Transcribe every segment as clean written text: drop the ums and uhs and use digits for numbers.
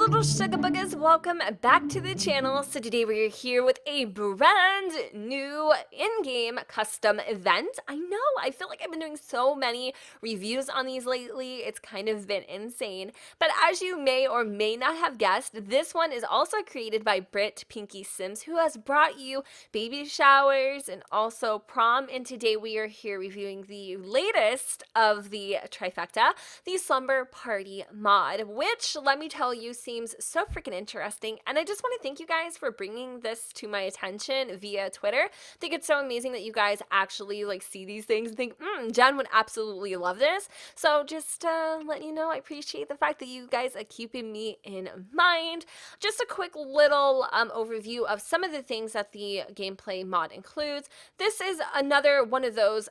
little sugar buggers, welcome back to the channel. So today we're here with a brand new in-game custom event. I know, I feel like I've been doing so many reviews on these lately, it's kind of been insane. But as you may or may not have guessed, this one is also created by Brit Pinky Sims, who has brought you baby showers and also prom. And today we are here reviewing the latest of the trifecta, the Slumber Party Mod, which, let me tell you, seems so freaking interesting. And I just want to thank you guys for bringing this to my attention via Twitter. I think it's so amazing that you guys actually see these things and think, Jen would absolutely love this. So just letting you know, I appreciate the fact that you guys are keeping me in mind. Just a quick little overview of some of the things that the gameplay mod includes. This is another one of those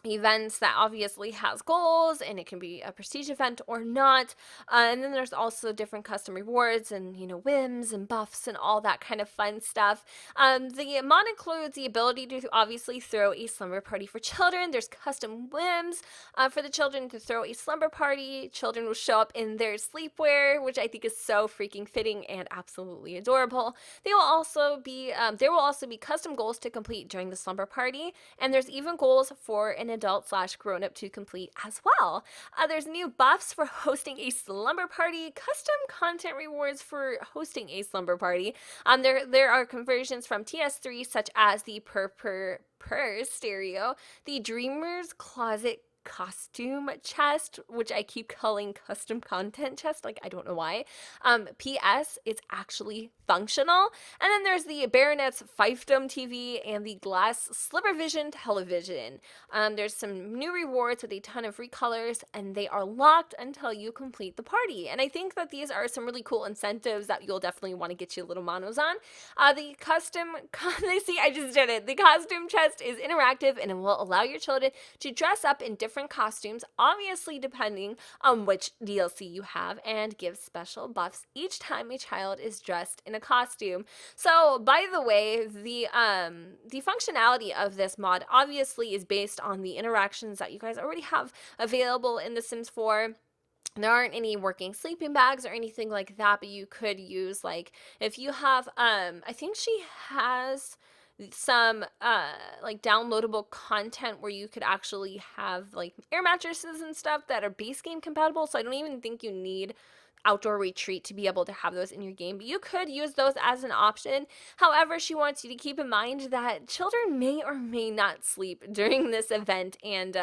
events that obviously has goals, and it can be a prestige event or not, and then there's also different custom rewards and whims and buffs and all that kind of fun stuff. The mod includes the ability to obviously throw a slumber party for children. There's custom whims for the children to throw a slumber party. Children will show up in their sleepwear, which I think is so freaking fitting and absolutely adorable. There will also be custom goals to complete during the slumber party, and there's even goals for an adult / grown-up to complete as well. There's new buffs for hosting a slumber party, custom content rewards for hosting a slumber party. There are conversions from TS3 such as the per stereo, the Dreamer's Closet costume chest, which I keep calling custom content chest, I don't know why. PS, it's actually functional. And then there's the Baronet's Fiefdom TV and the Glass Slippervision television. There's some new rewards with a ton of recolors, and they are locked until you complete the party. And I think that these are some really cool incentives that you'll definitely want to get your little monos on. The custom, see, I just did it. The costume chest is interactive, and it will allow your children to dress up in different costumes, obviously depending on which DLC you have, and give special buffs each time a child is dressed in a costume. So, by the way, the functionality of this mod obviously is based on the interactions that you guys already have available in The Sims 4. There aren't any working sleeping bags or anything like that, but you could use, if you have, I think she has some downloadable content where you could actually have air mattresses and stuff that are base game compatible, so I don't even think you need Outdoor Retreat to be able to have those in your game, but you could use those as an option. However, she wants you to keep in mind that children may or may not sleep during this event, and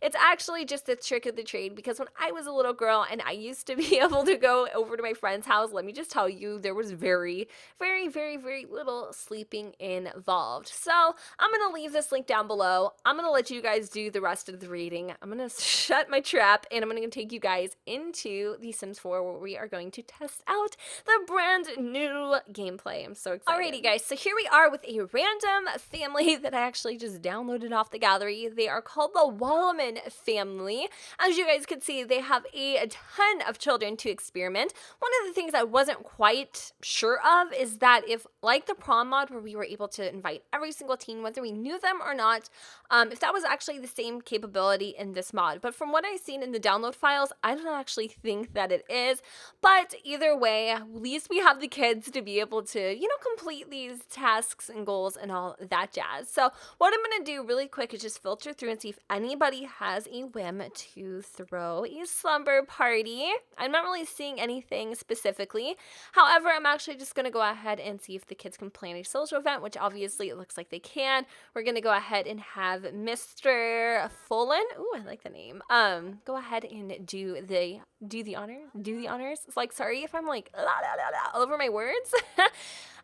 it's actually just a trick of the trade, because when I was a little girl and I used to be able to go over to my friend's house, let me just tell you, there was very, very, very, very little sleeping involved. So I'm going to leave this link down below. I'm going to let you guys do the rest of the reading. I'm going to shut my trap, and I'm going to take you guys into The Sims 4, where we are going to test out the brand new gameplay. I'm so excited. Alrighty guys, so here we are with a random family that I actually just downloaded off the gallery. They are called the Wallaman family. As you guys can see, they have a ton of children to experiment. One of the things I wasn't quite sure of is that if, like the prom mod where we were able to invite every single teen, whether we knew them or not, if that was actually the same capability in this mod. But from what I've seen in the download files, I don't actually think that it is. But either way, at least we have the kids to be able to, complete these tasks and goals and all that jazz. So what I'm going to do really quick is just filter through and see if anybody has a whim to throw a slumber party. I'm not really seeing anything specifically. However, I'm actually just going to go ahead and see if the kids can plan a social event, which obviously it looks like they can. We're going to go ahead and have Mr. Fullen. Ooh, I like the name. Go ahead and do the honors. It's sorry if I'm all over my words.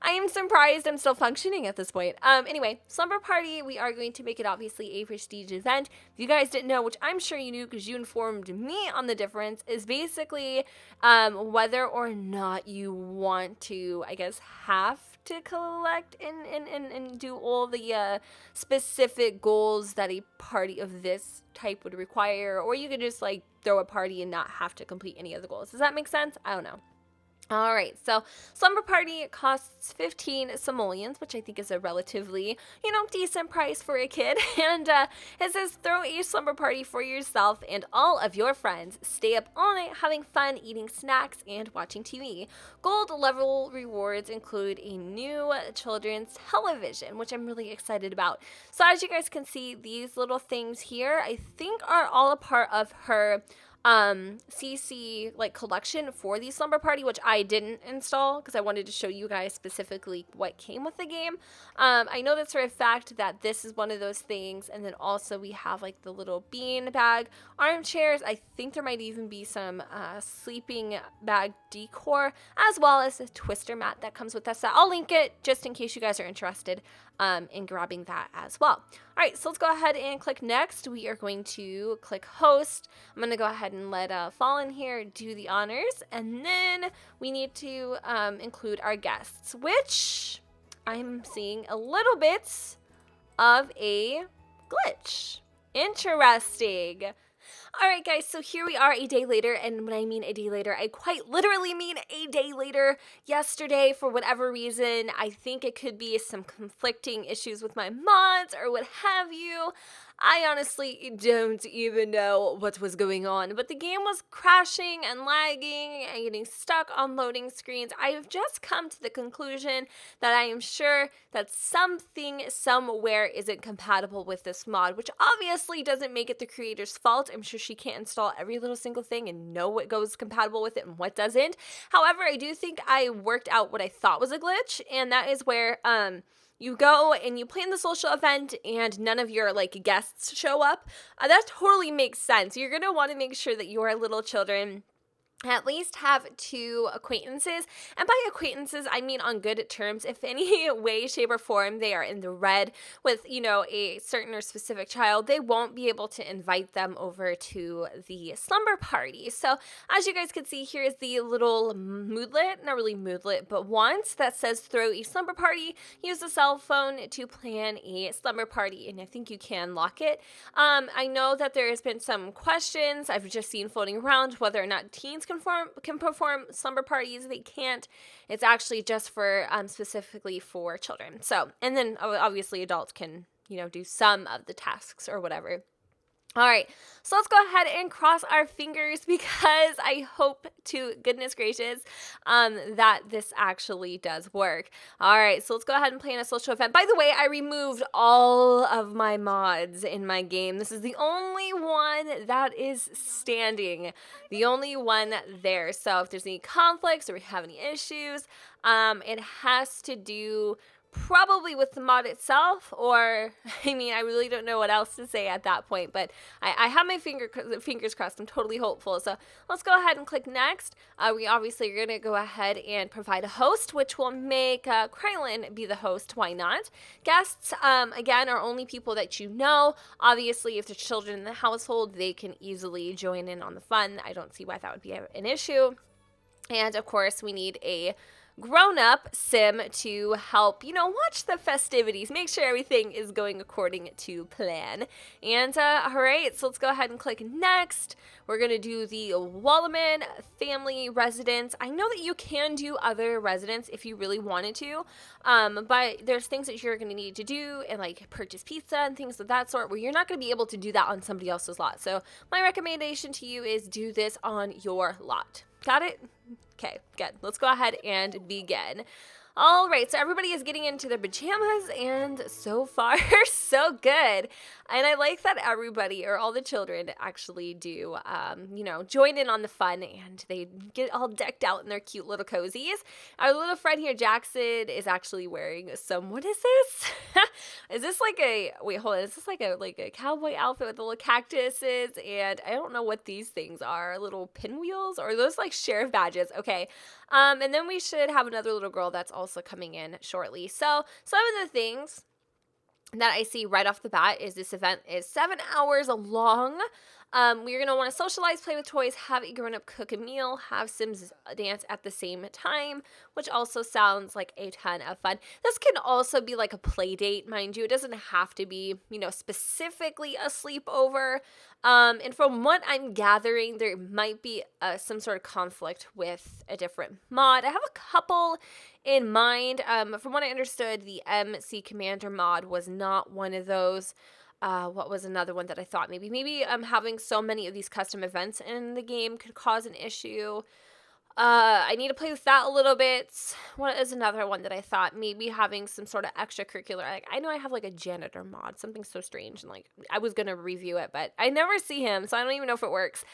I am surprised I'm still functioning at this point. Anyway, Slumber Party, we are going to make it obviously a prestige event. If you guys didn't know, which I'm sure you knew because you informed me on the difference, is basically whether or not you want to, I guess, have to collect and do all the specific goals that a party of this type would require, or you could just throw a party and not have to complete any of the goals. Does that make sense? I don't know. All right, so Slumber Party costs 15 simoleons, which I think is a relatively, decent price for a kid. And it says throw a slumber party for yourself and all of your friends. Stay up all night having fun, eating snacks, and watching TV. Gold level rewards include a new children's television, which I'm really excited about. So as you guys can see, these little things here, I think are all a part of her CC collection for the Slumber Party, which I didn't install because I wanted to show you guys specifically what came with the game. I know that for a fact that this is one of those things, and then also we have the little bean bag armchairs. I think there might even be some sleeping bag decor, as well as a twister mat that comes with that set. I'll link it just in case you guys are interested in grabbing that as well. All right, so let's go ahead and click next. We are going to click host. I'm going to go ahead and let Fallen here do the honors, and then we need to include our guests, which I'm seeing a little bit of a glitch. Interesting. All right, guys, so here we are a day later, and when I mean a day later, I quite literally mean a day later. Yesterday, for whatever reason, I think it could be some conflicting issues with my mods or what have you. I honestly don't even know what was going on, but the game was crashing and lagging and getting stuck on loading screens. I have just come to the conclusion that I am sure that something somewhere isn't compatible with this mod, which obviously doesn't make it the creator's fault. I'm sure she can't install every little single thing and know what goes compatible with it and what doesn't. However, I do think I worked out what I thought was a glitch, and that is where you go and you plan the social event and none of your guests show up. That totally makes sense. You're going to want to make sure that your little children at least have 2 acquaintances, and by acquaintances I mean on good terms. If any way, shape, or form they are in the red with a certain or specific child, they won't be able to invite them over to the slumber party. So as you guys can see, here's the little moodlet, not really moodlet, but once that says throw a slumber party, use a cell phone to plan a slumber party, and I think you can lock it. I know that there has been some questions I've just seen floating around whether or not teens can perform slumber parties. They can't. It's actually just for specifically for children. So, and then obviously adults can do some of the tasks or whatever. All right, so let's go ahead and cross our fingers because I hope to goodness gracious that this actually does work. All right, so let's go ahead and plan a social event. By the way, I removed all of my mods in my game. This is the only one that is standing, the only one there. So if there's any conflicts or we have any issues, it has to do probably with the mod itself, or I mean, I really don't know what else to say at that point, but I have my fingers crossed. I'm totally hopeful. So let's go ahead and click next. We obviously are going to go ahead and provide a host, which will make Krylin be the host. Why not? Guests, again, are only people that you know. Obviously, if there's children in the household, they can easily join in on the fun. I don't see why that would be an issue. And of course, we need a grown-up sim to help, watch the festivities, make sure everything is going according to plan. And all right, so let's go ahead and click next. We're going to do the Wallaman family residence. I know that you can do other residents if you really wanted to, but there's things that you're going to need to do and purchase pizza and things of that sort where you're not going to be able to do that on somebody else's lot. So my recommendation to you is do this on your lot. Got it? Okay, good. Let's go ahead and begin. All right, so everybody is getting into their pajamas, and so far, so good. And I like that everybody, or all the children, actually do, join in on the fun, and they get all decked out in their cute little cozies. Our little friend here, Jackson, is actually wearing some, what is this? Is this is this like a cowboy outfit with the little cactuses? And I don't know what these things are, little pinwheels, or are those sheriff badges? Okay. And then we should have another little girl that's also coming in shortly. So some of the things that I see right off the bat is this event is 7 hours long. We're going to want to socialize, play with toys, have a grown-up cook a meal, have Sims dance at the same time, which also sounds like a ton of fun. This can also be like a play date, mind you. It doesn't have to be, you know, specifically a sleepover. And from what I'm gathering, there might be some sort of conflict with a different mod. I have a couple in mind. From what I understood, the MC Commander mod was not one of those. What was another one that I thought maybe having so many of these custom events in the game could cause an issue. I need to play with that a little bit. What is another one that I thought maybe having some sort of extracurricular, like I know I have like a janitor mod, something so strange, and like I was gonna review it, but I never see him, so I don't even know if it works.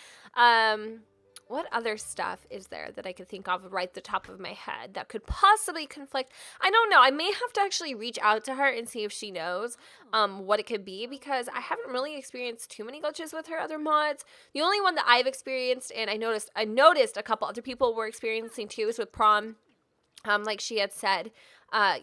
What other stuff is there that I could think of right at the top of my head that could possibly conflict? I don't know. I may have to actually reach out to her and see if she knows what it could be, because I haven't really experienced too many glitches with her other mods. The only one that I've experienced, and I noticed a couple other people were experiencing too, is with prom. Like she had said,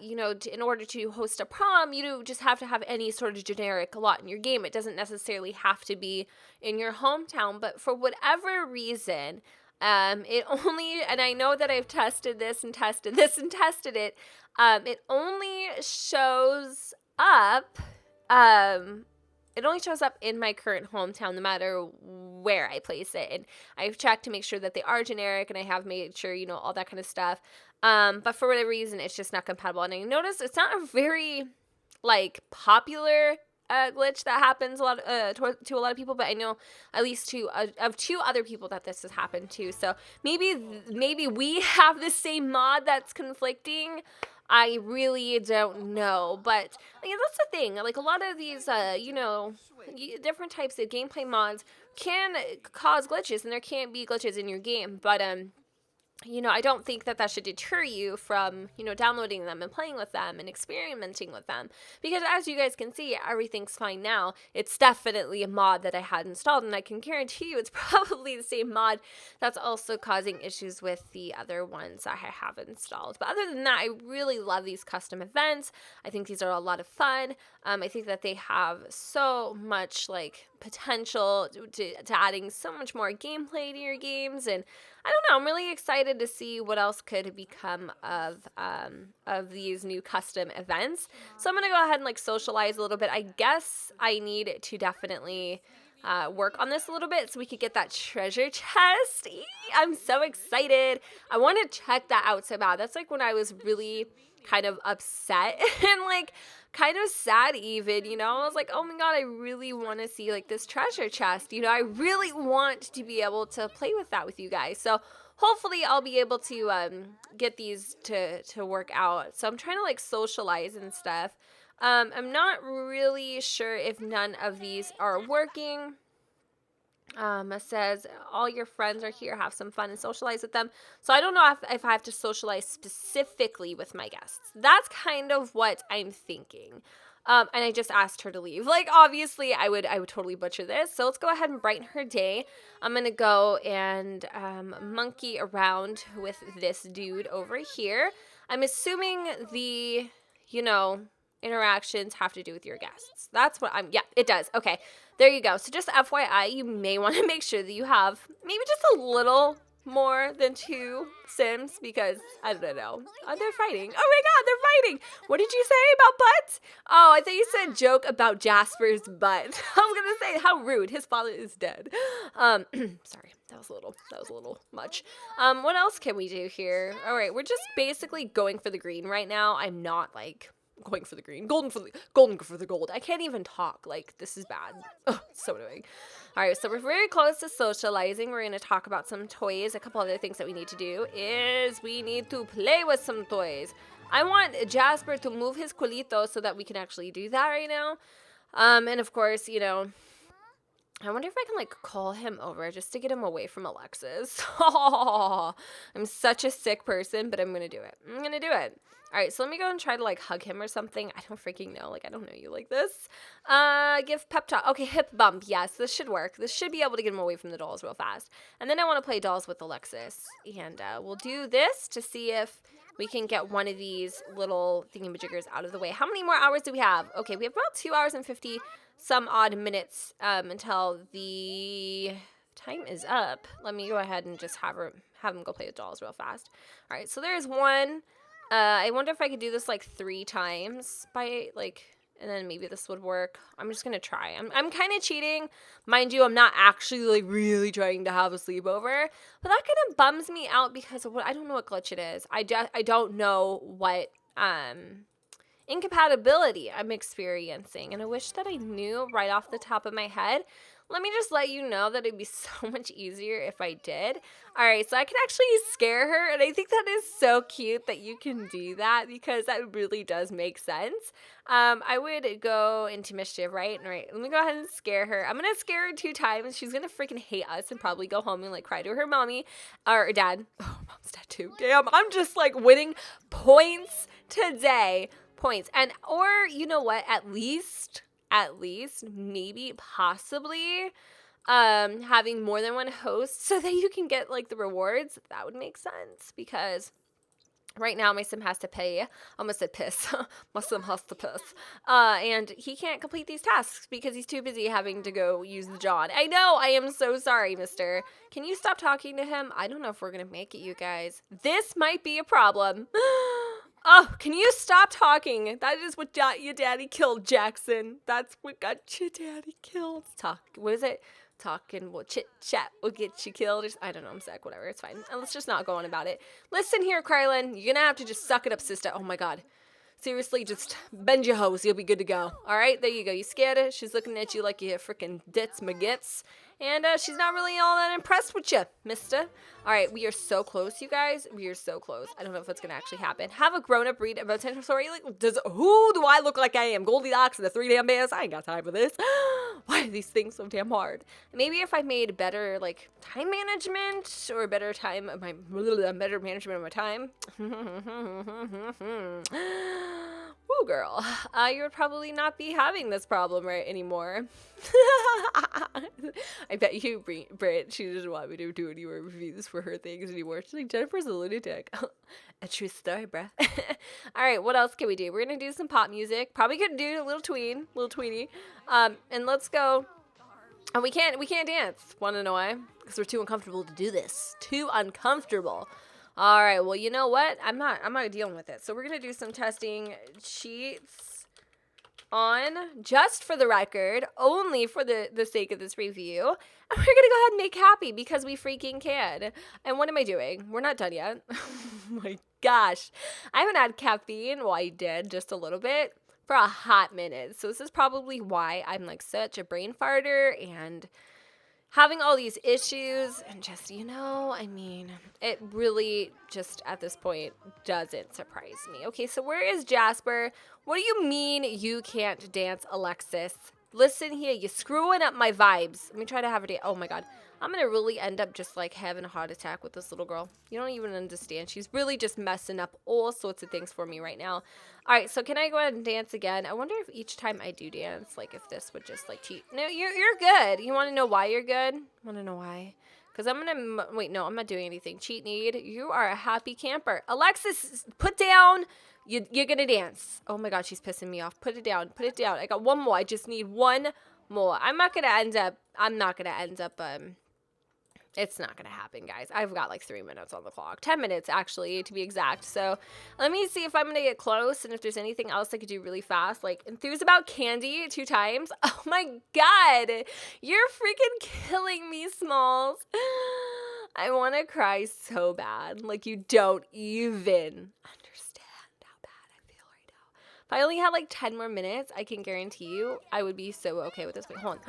you know, in order to host a prom, you just have to have any sort of generic lot in your game. It doesn't necessarily have to be in your hometown, but for whatever reason, it only, and I know that I've tested this and tested this and tested it, it only shows up, in my current hometown, no matter where I place it. And I've checked to make sure that they are generic, and I have made sure, you know, all that kind of stuff. But for whatever reason, it's just not compatible. And I noticed it's not a very, like, popular glitch that happens a lot to a lot of people, but I know at least of two other people that this has happened to. So maybe we have the same mod that's conflicting. I really don't know, but I mean, that's the thing. Like a lot of these, you know, different types of gameplay mods can cause glitches, and there can't be glitches in your game. But you know, I don't think that should deter you from, you know, downloading them and playing with them and experimenting with them. Because as you guys can see, everything's fine now. It's definitely a mod that I had installed, and I can guarantee you it's probably the same mod that's also causing issues with the other ones I have installed. But other than that, I really love these custom events. I think these are a lot of fun. I think that they have so much, like, potential to adding so much more gameplay to your games, and I don't know, I'm really excited to see what else could become of these new custom events. So I'm gonna go ahead and like socialize a little bit. I guess I need to definitely work on this a little bit so we could get that treasure chest. I'm so excited. I want to check that out so bad. That's like when I was really kind of upset and like kind of sad even, you know. I was like, oh my god, I really want to see like this treasure chest, you know. I really want to be able to play with that with you guys. So hopefully I'll be able to get these to work out. So I'm trying to like socialize and stuff. I'm not really sure if none of these are working. It says all your friends are here, have some fun and socialize with them. So I don't know if I have to socialize specifically with my guests. That's kind of what I'm thinking. And I just asked her to leave. Like, obviously, I would totally butcher this. So let's go ahead and brighten her day. I'm going to go and monkey around with this dude over here. I'm assuming the, you know, interactions have to do with your guests. That's what yeah, it does. Okay, there you go. So just FYI, you may want to make sure that you have maybe just a little more than 2 Sims, because I don't know. They're fighting. Oh my god, they're fighting. What did you say about butts? Oh, I thought you said joke about Jasper's butt. I was gonna say how rude. His father is dead. Sorry, that was a little much. What else can we do here? All right, we're just basically going for the green right now. I'm not like going for the green, golden for the gold. I can't even talk. Like, this is bad. Oh, so annoying. All right, so we're very close to socializing. We're going to talk about some toys. A couple other things that we need to do is we need to play with some toys. I want Jasper to move his culito so that we can actually do that right now. And of course, you know, I wonder if I can, like, call him over just to get him away from Alexis. Oh, I'm such a sick person, but I'm going to do it. I'm going to do it. All right, so let me go and try to, like, hug him or something. I don't freaking know. Like, I don't know you like this. Give pep talk. Okay, hip bump. Yes, this should work. This should be able to get him away from the dolls real fast. And then I want to play dolls with Alexis. And we'll do this to see if we can get one of these little thingamajiggers out of the way. How many more hours do we have? Okay, we have about 2 hours and 50 some odd minutes until the time is up. Let me go ahead and just have him go play with dolls real fast. All right, so there's one. I wonder if I could do this like 3 times by like, and then maybe this would work. I'm just gonna try. I'm kind of cheating, mind you. I'm not actually like really trying to have a sleepover, but that kind of bums me out because of what, I don't know what glitch it is. I don't know what incompatibility I'm experiencing, and I wish that I knew right off the top of my head. Let me just let you know that it'd be so much easier if I did. All right, so I can actually scare her, and I think that is so cute that you can do that because that really does make sense. I would go into mischief, right? All right, let me go ahead and scare her. I'm gonna scare her 2 times. She's gonna freaking hate us and probably go home and like cry to her mommy or dad. Oh, mom's dead too. Damn, I'm just like winning points today. Points. And or you know what? At least maybe possibly having more than one host so that you can get like the rewards. That would make sense because right now my sim has to pay. I almost said piss. My sim has to piss. And he can't complete these tasks because he's too busy having to go use the John. I know. I am so sorry, mister. Can you stop talking to him? I don't know if we're going to make it, you guys. This might be a problem. Oh, can you stop talking? That is what got your daddy killed, Jackson. That's what got your daddy killed. What is it? Talking, well, chit-chat will get you killed. I don't know, I'm sick, whatever, it's fine. And let's just not go on about it. Listen here, Krylin, you're gonna have to just suck it up, sister. Oh my god. Seriously, just bend your hose. You'll be good to go. All right, there you go. You scared her. She's looking at you like you freaking dits magits. And she's not really all that impressed with you, mister. All right, we are so close, you guys. We are so close. I don't know if it's going to actually happen. Have a grown-up read a potential story. Like, who do I look like I am? Goldilocks and the 3 damn bears? I ain't got time for this. Why are these things so damn hard? Maybe if I made better, like, time management or better management of my time. Woo, girl. You would probably not be having this problem right anymore. I bet you, Britt, she doesn't want me to do any more reviews for her things anymore. She's like, Jennifer's a lunatic. A true story, bruh. All right, what else can we do? We're going to do some pop music. Probably could do a little tweeny. And let's go. And we can't dance. Want to know why? Because we're too uncomfortable to do this. Too uncomfortable. All right, well, you know what? I'm not dealing with it. So we're going to do some testing cheats on, just for the record, only for the sake of this review. And we're going to go ahead and make happy because we freaking can. And what am I doing? We're not done yet. Oh my gosh. I haven't had caffeine. Well, I did just a little bit for a hot minute. So this is probably why I'm like such a brain farter and having all these issues and just, you know, I mean, it really just at this point doesn't surprise me. Okay, so where is Jasper? What do you mean you can't dance, Alexis? Listen here, you're screwing up my vibes. Let me try to have a day. Oh my god. I'm going to really end up just like having a heart attack with this little girl. You don't even understand. She's really just messing up all sorts of things for me right now. All right, so can I go ahead and dance again? I wonder if each time I do dance, like if this would just like cheat. No, you're good. You want to know why you're good? Want to know why? Because I'm going to, wait, no, I'm not doing anything. Cheat need. You are a happy camper. Alexis, put down. You're going to dance. Oh my god, she's pissing me off. Put it down. Put it down. I got one more. I just need one more. I'm not going to end up, it's not going to happen, guys. I've got like 3 minutes on the clock. 10 minutes, actually, to be exact. So let me see if I'm going to get close and if there's anything else I could do really fast. Like, enthuse about candy 2 times. Oh, my God. You're freaking killing me, Smalls. I want to cry so bad. Like, you don't even understand how bad I feel right now. If I only had like 10 more minutes, I can guarantee you I would be so okay with this. Wait, hold on.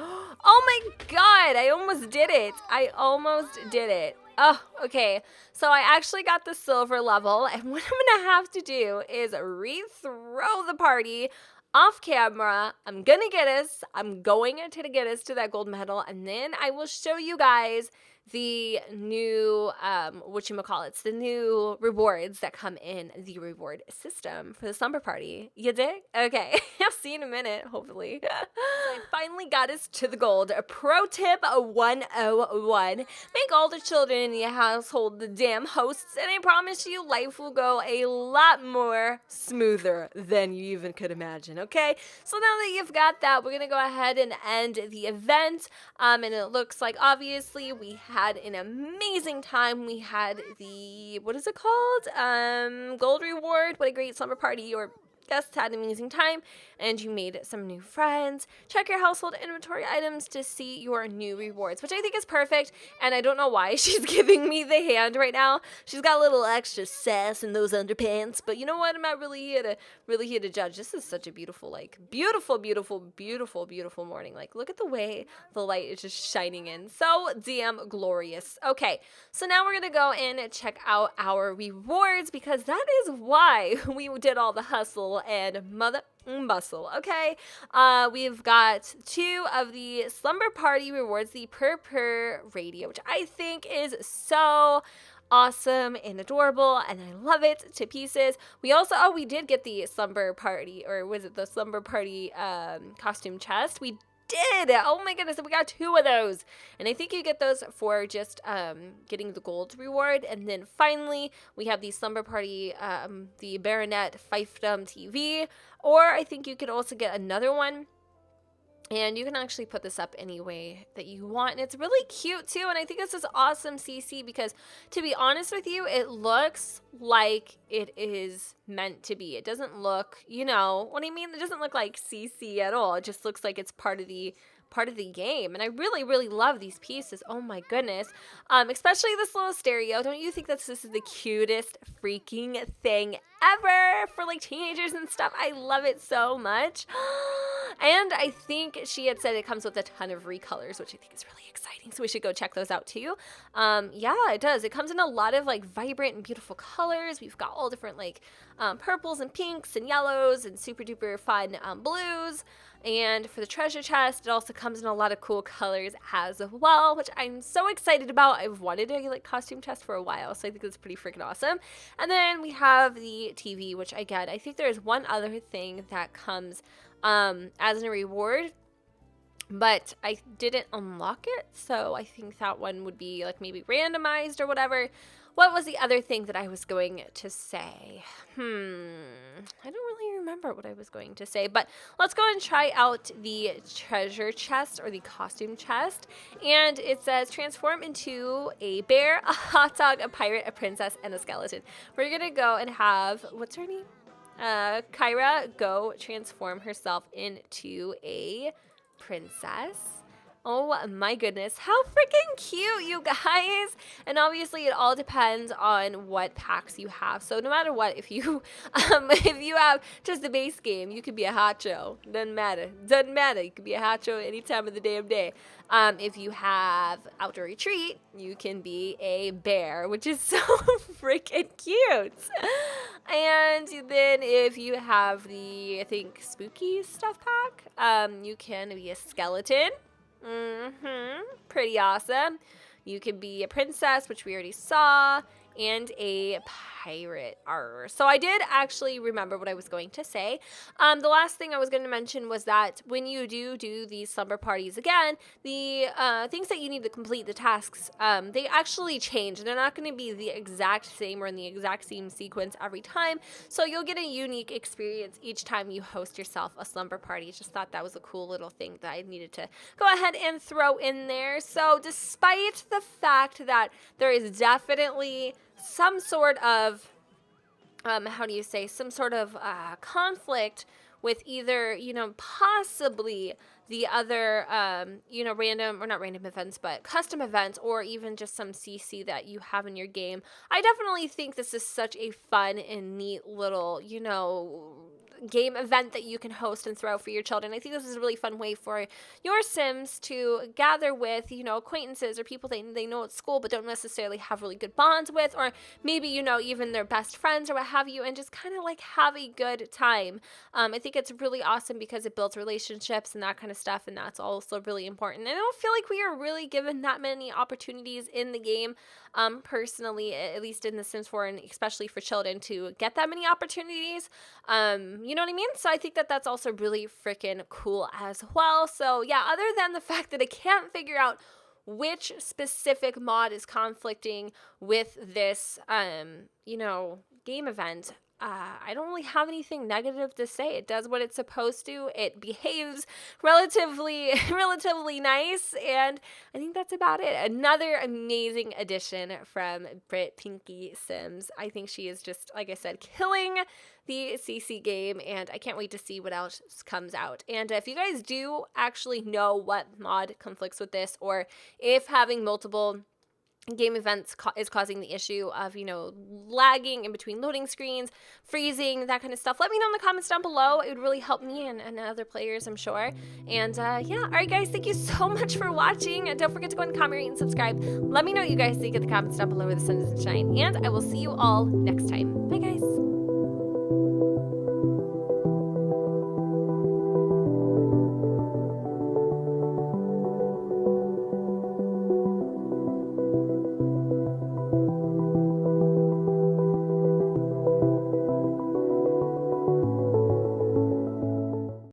Oh my god, I almost did it. Oh, okay. So I actually got the silver level, and what I'm gonna have to do is rethrow the party off camera. I'm going to get us to that gold medal, and then I will show you guys the new, the new rewards that come in the reward system for the Slumber Party. You dig? Okay, I'll see you in a minute, hopefully. I finally got us to the gold. Pro tip 101. Make all the children in your household the damn hosts, and I promise you life will go a lot more smoother than you even could imagine, okay? So now that you've got that, we're going to go ahead and end the event, and it looks like obviously we had an amazing time. We had the, what is it called? Gold reward. What a great slumber party. Your guests had an amazing time, and you made some new friends. Check your household inventory items to see your new rewards, which I think is perfect, and I don't know why she's giving me the hand right now. She's got a little extra sass in those underpants, but you know what? I'm not really here to judge. This is such a beautiful, like, beautiful morning. Like, look at the way the light is just shining in. So damn glorious. Okay, so now we're gonna go in and check out our rewards, because that is why we did all the hustle and mother bustle, okay? We've got 2 of the Slumber Party rewards, the Purr Radio, which I think is so awesome and adorable, and I love it to pieces. We also, we did get the Slumber Party, or was it the Slumber Party costume chest? We did. Oh my goodness, we got 2 of those, and I think you get those for just getting the gold reward. And then finally we have the Slumber Party the Baronet Fiefdom TV, or I think you could also get another one, and you can actually put this up any way that you want, and it's really cute too. And I think this is awesome CC, because to be honest with you, it looks like it is meant to be. It doesn't look, you know what I mean? It doesn't look like CC at all. It just looks like it's part of the game, and I really love these pieces. Oh my goodness, especially this little stereo. Don't you think that this is the cutest freaking thing ever for like teenagers and stuff? I love it so much. And I think she had said it comes with a ton of recolors, which I think is really exciting, so we should go check those out too. Yeah, it does. It comes in a lot of like vibrant and beautiful colors. We've got all different like purples and pinks and yellows and super duper fun blues. And for the treasure chest, it also comes in a lot of cool colors as well, which I'm so excited about. I've wanted a like costume chest for a while, so I think it's pretty freaking awesome. And then we have the TV, which again, I think there's one other thing that comes as a reward, but I didn't unlock it, so I think that one would be like maybe randomized or whatever. What was the other thing that I was going to say? I don't really remember what I was going to say, but let's go and try out the treasure chest, or the costume chest. And it says transform into a bear, a hot dog, a pirate, a princess, and a skeleton. We're gonna go and have, what's her name? Kyra go transform herself into a princess. Oh my goodness, how freaking cute, you guys. And obviously it all depends on what packs you have. So no matter what, if you have just the base game, you could be a hacho. Doesn't matter. You could be a hacho any time of the damn day. If you have outdoor retreat, you can be a bear, which is so freaking cute. And then if you have the, I think, spooky stuff pack, you can be a skeleton. Pretty awesome. You could be a princess, which we already saw, and a pirate. So I did actually remember what I was going to say. The last thing I was going to mention was that when you do these slumber parties again, the things that you need to complete the tasks, they actually change. They're not going to be the exact same or in the exact same sequence every time. So you'll get a unique experience each time you host yourself a slumber party. Just thought that was a cool little thing that I needed to go ahead and throw in there. So despite the fact that there is definitely some sort of, some sort of conflict with either, possibly the other, random, or not random events, but custom events, or even just some CC that you have in your game. I definitely think this is such a fun and neat little, game event that you can host and throw for your children. I think this is a really fun way for your Sims to gather with, you know, acquaintances or people they know at school but don't necessarily have really good bonds with, or maybe, you know, even their best friends or what have you, and just kind of like have a good time. I think it's really awesome because it builds relationships and that kind of stuff, and that's also really important. And I don't feel like we are really given that many opportunities in the game, personally, at least in The Sims 4, and especially for children, to get that many opportunities. You know what I mean? So I think that that's also really freaking cool as well. So yeah, other than the fact that I can't figure out which specific mod is conflicting with this, you know, game event, I don't really have anything negative to say. It does what it's supposed to. It behaves relatively nice, and I think that's about it. Another amazing addition from Brit Pinky Sims. I think she is just, like I said, killing the CC game, and I can't wait to see what else comes out. And if you guys do actually know what mod conflicts with this, or if having multiple game events is causing the issue of, you know, lagging in between loading screens, freezing, that kind of stuff, let me know in the comments down below. It would really help me and other players, I'm sure. And yeah, all right, guys, thank you so much for watching. And don't forget to go ahead and comment, rate, and subscribe. Let me know what you guys think in the comments down below where the sun doesn't shine. And I will see you all next time. Bye, guys.